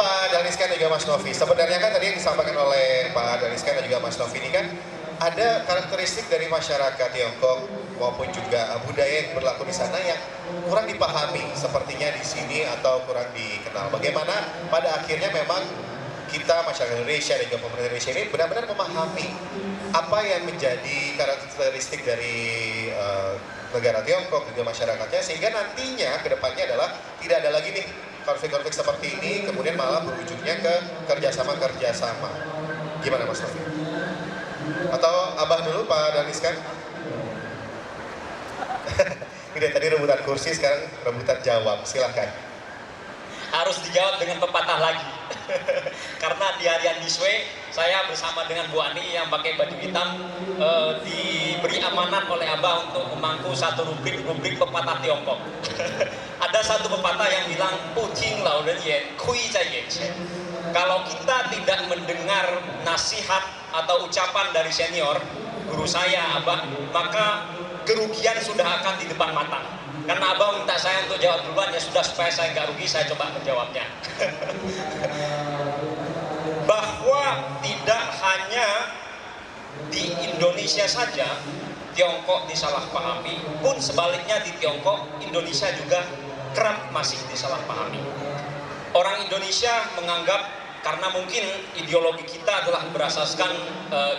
Pak Daniskan dan juga Mas Novi, sebenarnya kan tadi yang disampaikan oleh Pak Daniskan dan juga Mas Novi ini kan ada karakteristik dari masyarakat Tiongkok maupun juga budaya yang berlaku di sana yang kurang dipahami sepertinya di sini atau kurang dikenal. Bagaimana pada akhirnya memang kita masyarakat Indonesia dan juga pemerintah Indonesia ini benar-benar memahami apa yang menjadi karakteristik dari negara Tiongkok juga masyarakatnya, sehingga nantinya ke depannya adalah tidak ada lagi nih konflik-konflik seperti ini kemudian malah berujungnya ke kerjasama. Gimana Mas Novi? Atau Abah dulu Pak Daniskan? Ini tadi rebutan kursi, sekarang rebutan jawab, silahkan. Harus dijawab dengan pepatah lagi. Karena di harian Diswe saya bersama dengan Bu Ani yang pakai baju hitam diberi amanat oleh Abah untuk memangku satu rubrik pepatah Tiongkok. Ada satu pepatah yang bilang "Puting lao ren ye, kui zai ye qian". Kalau kita tidak mendengar nasihat atau ucapan dari senior, guru saya Abah, maka kerugian sudah akan di depan mata. Karena Abah minta saya untuk jawab duluan, ya sudah, supaya saya nggak rugi, saya coba menjawabnya. Bahwa tidak hanya di Indonesia saja Tiongkok disalahpahami, pun sebaliknya di Tiongkok, Indonesia juga kerap masih disalahpahami. Orang Indonesia menganggap karena mungkin ideologi kita adalah berasaskan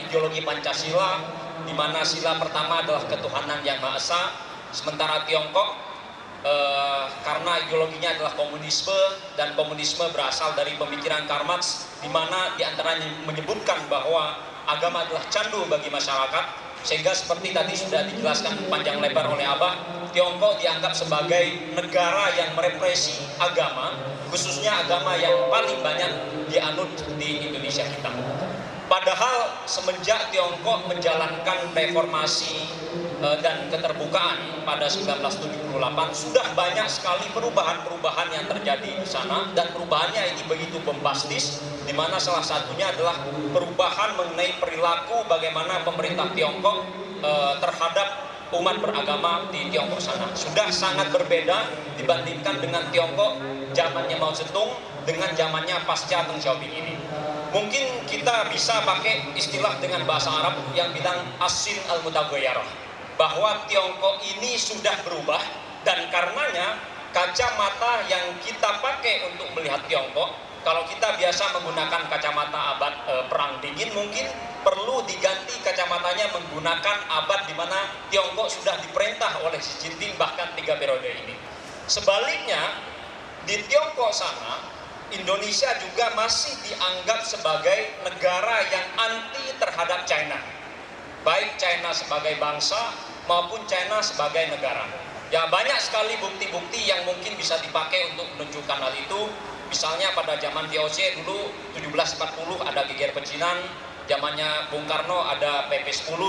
ideologi Pancasila, di mana sila pertama adalah ketuhanan yang Maha Esa. Sementara Tiongkok karena ideologinya adalah komunisme, dan komunisme berasal dari pemikiran Karl Marx, di mana diantaranya menyebutkan bahwa agama adalah candu bagi masyarakat, sehingga seperti tadi sudah dijelaskan panjang lebar oleh Abah, Tiongkok dianggap sebagai negara yang merepresi agama, khususnya agama yang paling banyak dianut di Indonesia kita. Padahal semenjak Tiongkok menjalankan reformasi dan keterbukaan pada 1978, sudah banyak sekali perubahan-perubahan yang terjadi di sana, dan perubahannya ini begitu bombastis, di mana salah satunya adalah perubahan mengenai perilaku bagaimana pemerintah Tiongkok terhadap umat beragama di Tiongkok sana. Sudah sangat berbeda dibandingkan dengan Tiongkok zamannya Mao Zedong dengan zamannya pasca Deng Xiaoping ini. Mungkin kita bisa pakai istilah dengan bahasa Arab yang bilang asin al-mutaghayyarah, bahwa Tiongkok ini sudah berubah, dan karenanya kacamata yang kita pakai untuk melihat Tiongkok, kalau kita biasa menggunakan kacamata abad perang dingin, mungkin perlu diganti kacamatanya menggunakan abad di mana Tiongkok sudah diperintah oleh Xi Jinping bahkan 3 periode ini. Sebaliknya, di Tiongkok sana Indonesia juga masih dianggap sebagai negara yang anti terhadap China, baik China sebagai bangsa maupun China sebagai negara. Ya, banyak sekali bukti-bukti yang mungkin bisa dipakai untuk menunjukkan hal itu. Misalnya pada zaman VOC dulu 1740 ada geger pecinan, zamannya Bung Karno ada PP10,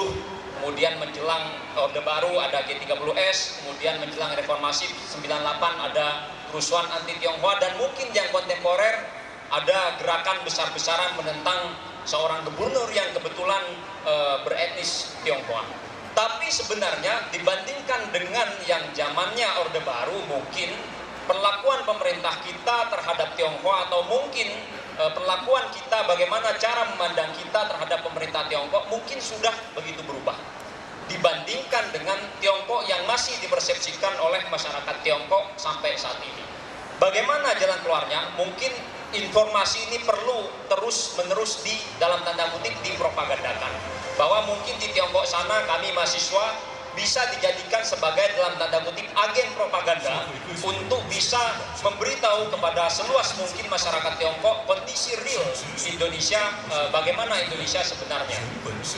kemudian menjelang Orde Baru ada G30S, kemudian menjelang Reformasi 98 ada kerusuhan anti Tionghoa, dan mungkin yang kontemporer ada gerakan besar-besaran menentang seorang gubernur yang kebetulan beretnis Tionghoa. Tapi sebenarnya dibandingkan dengan yang zamannya Orde Baru, mungkin perlakuan pemerintah kita terhadap Tionghoa, atau mungkin perlakuan kita, bagaimana cara memandang kita terhadap pemerintah Tiongkok, mungkin sudah begitu berubah dibandingkan dengan Tiongkok yang masih dipersepsikan oleh masyarakat Tiongkok sampai saat ini. Bagaimana jalan keluarnya? Mungkin informasi ini perlu terus-menerus dalam tanda kutip dipropagandakan, bahwa mungkin di Tiongkok sana kami mahasiswa bisa dijadikan sebagai dalam tanda kutip agen propaganda untuk bisa memberitahu kepada seluas mungkin masyarakat Tiongkok kondisi real Indonesia, bagaimana Indonesia sebenarnya.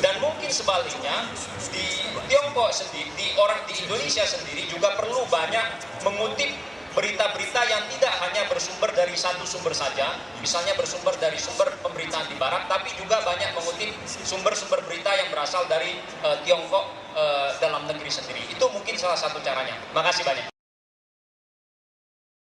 Dan mungkin sebaliknya di Tiongkok sendiri, di Indonesia sendiri juga perlu banyak mengutip berita-berita yang tidak hanya bersumber dari satu sumber saja, misalnya bersumber dari sumber pemberitaan di barat, tapi juga banyak mengutip sumber-sumber berita yang berasal dari Tiongkok dalam negeri sendiri. Itu mungkin salah satu caranya. Makasih banyak.